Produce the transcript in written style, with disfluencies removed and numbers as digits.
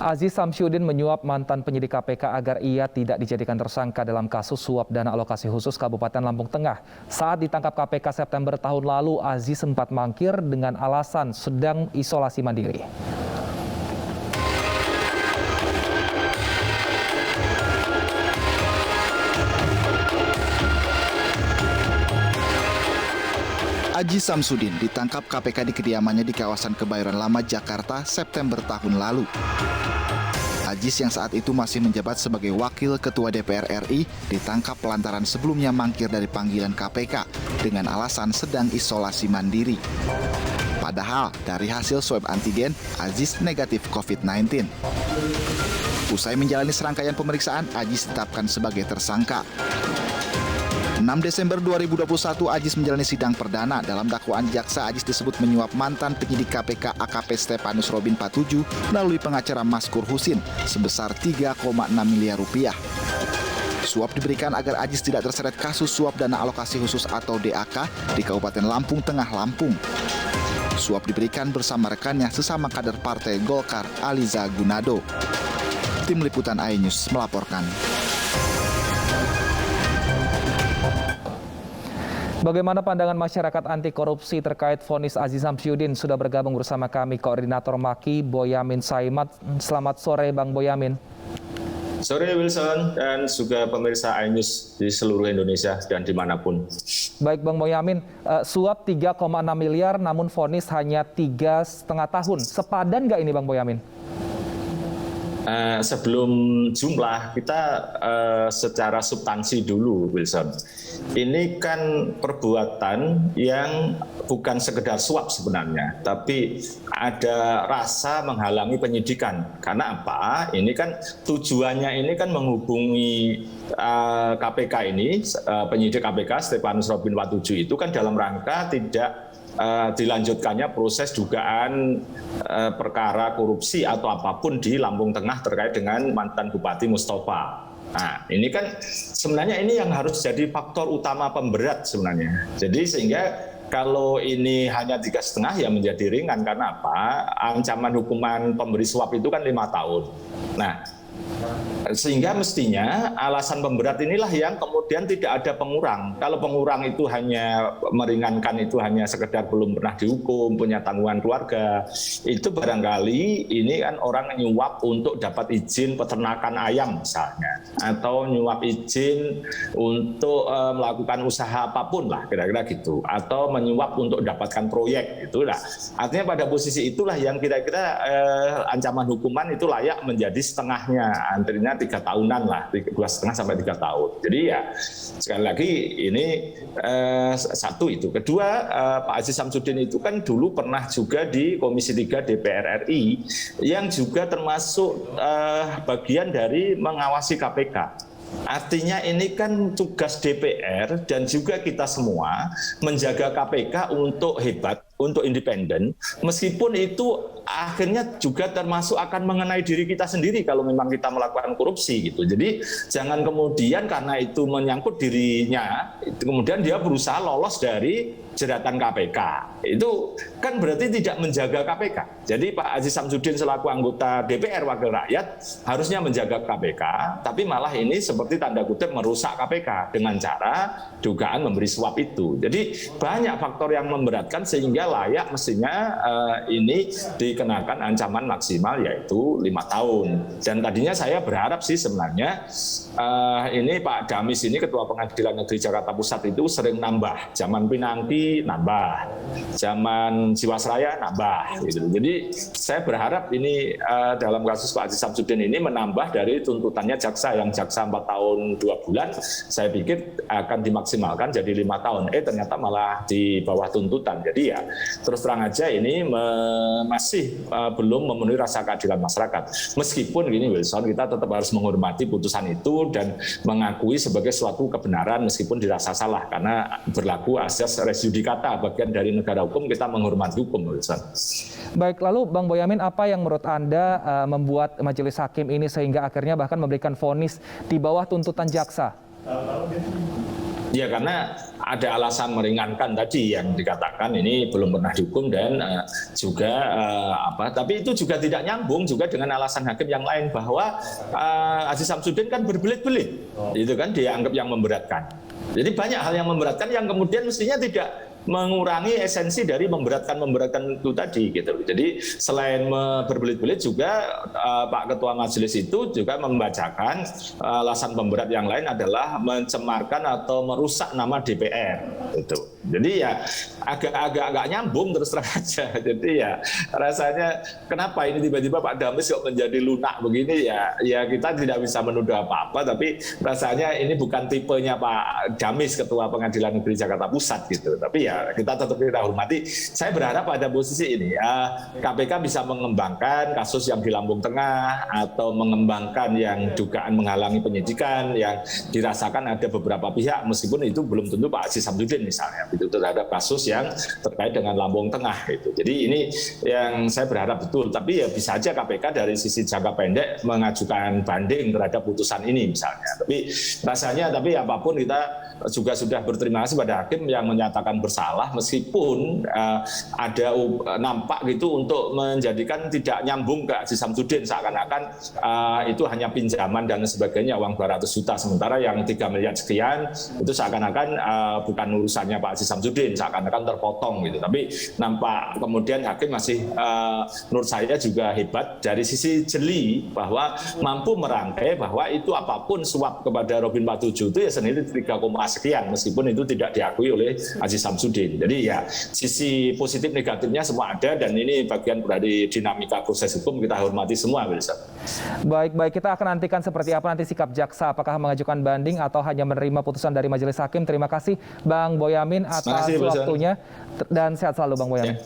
Aziz Samsudin menyuap mantan penyidik KPK agar ia tidak dijadikan tersangka dalam kasus suap dana alokasi khusus Kabupaten Lampung Tengah. Saat ditangkap KPK September tahun lalu, Aziz sempat mangkir dengan alasan sedang isolasi mandiri. Aziz Samsudin ditangkap KPK di kediamannya di kawasan Kebayoran Lama, Jakarta, September tahun lalu. Aziz yang saat itu masih menjabat sebagai Wakil Ketua DPR RI ditangkap lantaran sebelumnya mangkir dari panggilan KPK dengan alasan sedang isolasi mandiri. Padahal dari hasil swab antigen, Aziz negatif COVID-19. Usai menjalani serangkaian pemeriksaan, Aziz ditetapkan sebagai tersangka. 6 Desember 2021, Aziz menjalani sidang perdana. Dalam dakwaan jaksa, Aziz disebut menyuap mantan penyidik KPK AKP Stepanus Robin 47 melalui pengacara Maskur Husin sebesar 3,6 miliar rupiah. Suap diberikan agar Aziz tidak terseret kasus suap dana alokasi khusus atau DAK di Kabupaten Lampung Tengah, Lampung. Suap diberikan bersama rekannya sesama kader Partai Golkar, Aliza Gunado. Tim Liputan iNews melaporkan. Bagaimana pandangan masyarakat anti korupsi terkait vonis Aziz Samsudin? Sudah bergabung bersama kami Koordinator Maki Boyamin Saimat. Selamat sore Bang Boyamin. Sore Wilson dan juga pemirsa iNews di seluruh Indonesia dan dimanapun. Baik Bang Boyamin, suap 3,6 miliar namun vonis hanya 3,5 tahun. Sepadan nggak ini Bang Boyamin? Sebelum jumlah, kita secara substansi dulu, Wilson. Ini kan perbuatan yang bukan sekedar suap sebenarnya, tapi ada rasa menghalangi penyidikan. Karena apa? Ini kan tujuannya ini kan menghubungi KPK ini, penyidik KPK Stepanus Robin 47 itu kan dalam rangka tidak dilanjutkannya proses dugaan perkara korupsi atau apapun di Lampung Tengah terkait dengan mantan Bupati Mustafa. Nah, ini kan sebenarnya ini yang harus jadi faktor utama pemberat sebenarnya. Jadi sehingga kalau ini hanya 3,5 ya menjadi ringan karena apa? Ancaman hukuman pemberi suap itu kan 5 tahun. Nah, sehingga mestinya alasan pemberat inilah yang kemudian tidak ada pengurang. Kalau pengurang itu hanya meringankan, itu hanya sekedar belum pernah dihukum, punya tanggungan keluarga, itu barangkali ini kan orang nyuap untuk dapat izin peternakan ayam misalnya, atau nyuap izin untuk melakukan usaha apapun lah, kira-kira gitu, atau menyuap untuk dapatkan proyek, itulah. Artinya pada posisi itulah yang kira-kira ancaman hukuman itu layak menjadi setengahnya, antrinya 3 tahunan lah, 2,5 sampai 3 tahun. Jadi ya sekali lagi ini satu itu. Kedua, Pak Aziz Samsudin itu kan dulu pernah juga di Komisi 3 DPR RI yang juga termasuk bagian dari mengawasi KPK. Artinya ini kan tugas DPR dan juga kita semua menjaga KPK untuk hebat, untuk independen, meskipun itu akhirnya juga termasuk akan mengenai diri kita sendiri kalau memang kita melakukan korupsi gitu. Jadi jangan kemudian karena itu menyangkut dirinya, kemudian dia berusaha lolos dari jeratan KPK. Itu kan berarti tidak menjaga KPK. Jadi Pak Aziz Samsudin selaku anggota DPR Wakil Rakyat harusnya menjaga KPK, tapi malah ini seperti tanda kutip merusak KPK dengan cara dugaan memberi suap itu. Jadi banyak faktor yang memberatkan sehingga layak mestinya ini dikenakan ancaman maksimal yaitu 5 tahun. Dan tadinya saya berharap sih sebenarnya ini Pak Damis ini Ketua Pengadilan Negeri Jakarta Pusat itu sering nambah. Zaman Pinangki nambah, zaman Jiwasraya nambah. Gitu. Jadi saya berharap ini dalam kasus Pak Aziz Samsudin ini menambah dari tuntutannya jaksa yang jaksa 4 tahun 2 bulan. Saya pikir akan dimaksimalkan jadi 5 tahun. Ternyata malah di bawah tuntutan. Jadi ya terus terang aja ini masih belum memenuhi rasa keadilan masyarakat. Meskipun gini Wilson, kita tetap harus menghormati putusan itu dan mengakui sebagai suatu kebenaran meskipun dirasa salah karena berlaku asas res judicata, bagian dari negara hukum, kita menghormati hukum Wilson. Baik, lalu Bang Boyamin, apa yang menurut Anda membuat majelis hakim ini sehingga akhirnya bahkan memberikan vonis di bawah tuntutan jaksa? Ya karena ada alasan meringankan tadi yang dikatakan ini belum pernah dihukum dan juga tapi itu juga tidak nyambung juga dengan alasan hakim yang lain bahwa Aziz Samsudin kan berbelit-belit, itu kan dianggap yang memberatkan. Jadi banyak hal yang memberatkan yang kemudian mestinya tidak mengurangi esensi dari memberatkan itu tadi gitu. Jadi selain berbelit-belit juga Pak Ketua Majelis itu juga membacakan alasan pemberat yang lain adalah mencemarkan atau merusak nama DPR itu. Jadi ya agak nyambung terus terang aja. Jadi ya rasanya kenapa ini tiba-tiba Pak Damis kok menjadi lunak begini ya kita tidak bisa menuduh apa-apa, tapi rasanya ini bukan tipenya Pak Damis Ketua Pengadilan Negeri Jakarta Pusat gitu. Tapi ya kita tetap kita hormati. Saya berharap pada posisi ini KPK bisa mengembangkan kasus yang di Lampung Tengah atau mengembangkan yang dugaan menghalangi penyidikan yang dirasakan ada beberapa pihak meskipun itu belum tentu Pak Aziz Samsudin misalnya itu terhadap kasus yang terkait dengan Lampung Tengah itu. Jadi ini yang saya berharap betul. Tapi ya bisa aja KPK dari sisi jangka pendek mengajukan banding terhadap putusan ini misalnya. Tapi rasanya apapun kita juga sudah berterima kasih pada hakim yang menyatakan bersalah meskipun ada nampak gitu untuk menjadikan tidak nyambung ke Aziz Samsudin seakan-akan itu hanya pinjaman dan sebagainya uang 200 juta sementara yang 3 miliar sekian itu seakan-akan bukan urusannya Pak Aziz Samsudin, seakan-akan terpotong gitu. Tapi nampak kemudian hakim masih menurut saya juga hebat dari sisi jeli bahwa mampu merangkai bahwa itu apapun suap kepada Robin 47 itu ya sendiri 3, sekian meskipun itu tidak diakui oleh Aziz Samsudin. Jadi ya sisi positif negatifnya semua ada dan ini bagian dari dinamika proses hukum kita hormati semua. Baik, kita akan nantikan seperti apa nanti sikap jaksa, apakah mengajukan banding atau hanya menerima putusan dari majelis hakim. Terima kasih Bang Boyamin atas waktunya dan sehat selalu Bang Boyamin.